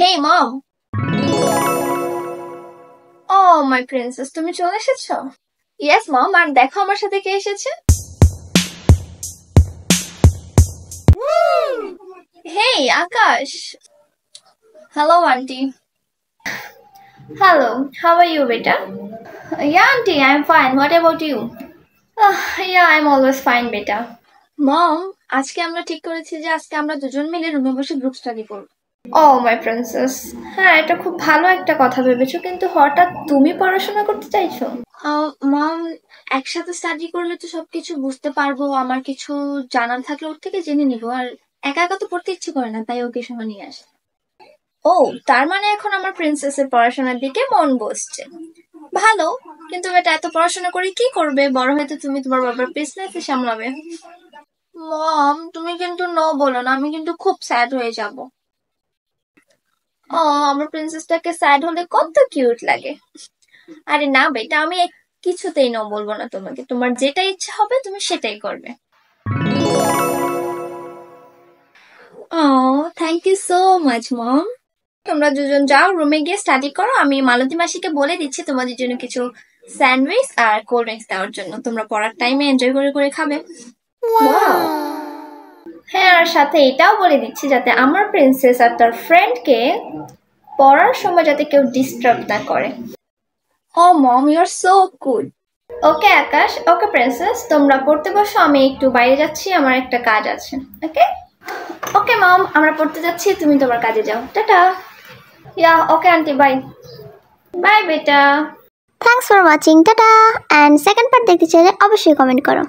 Hey mom. Oh my princess, তুমি চলে এসেছো? ইয়েস মম, আর দেখো আমার সাথে কে এসেছে। Hey Akash. Hello aunty. Hello, how are you, beta? Yeah, auntie, I'm fine. What about you? Yeah, I'm always fine, beta. মম, আজকে আমরা ঠিক করেছি যে আজকে আমরা দুজন মিলে রুমে বসে গ্রুপ স্টাডি করব। Oh, my princess. হ্যাঁ, এটা খুব ভালো একটা কথা ভেবেছো, কিন্তু হঠাৎ তুমি পড়াশোনা করতে চাইছো? মম, একসাথে স্টাডি করলে তো সবকিছু বুঝতে পারবো, আমার কিছু জানার থাকলে ওর থেকে জেনে নিবো। আর একা একা তো পড়তে ইচ্ছে করে না, তাই ওকে সময় নিয়ে আসে। ও, তার মানে এখন আমার প্রিন্সেসের পড়াশোনার দিকে মন বসছে। ভালো, কিন্তু বেটা এত পড়াশোনা করে কি করবে? বড় হয়ে তো তুমি তোমার বাবার বিজনেস সামলাবে। মম, তুমি কিন্তু নো বলো না, আমি কিন্তু খুব স্যাড হয়ে যাব। ও, আমার প্রিন্সেসটাকে স্যাড হলে কত কিউট লাগে। আরে না বেটা, আমি কিছুতেই নো বলবো না তোমাকে। তোমার যেটা ইচ্ছা হবে তুমি সেটাই করবে। ও, থ্যাংক ইউ সো মাচ মম। তোমরা দুজন যাও রুমে গিয়ে স্টাডি করো, আমি মালতী মাসিকে বলে দিচ্ছি তোমাদের জন্য কিছু স্যান্ডউইচ আর কোল্ড ড্রিঙ্কস দেওয়ার জন্য। তোমরা পড়ার টাইমে এনজয় করে করে খাবে। হ্যাঁ, আর সাথে এটাও বলে দিচ্ছি যাতে আমার প্রিন্সেস আর তার ফ্রেন্ডকে পড়ার সময় যাতে কেউ ডিস্টার্ব না করে। Oh mom, you are so good. Okay Akash, okay princess, তোমরা পড়তে বসো, আমি একটু বাইরে যাচ্ছি, আমার একটা কাজ আছে। ওকে ওকে মম, আমরা পড়তে যাচ্ছি, তুমি তোমার কাজে যাও। Tata. Yeah okay aunty, bye. Bye বেটা। Thanks for watching. Tata! And second part দেখতে চাইলে অবশ্যই কমেন্ট করো।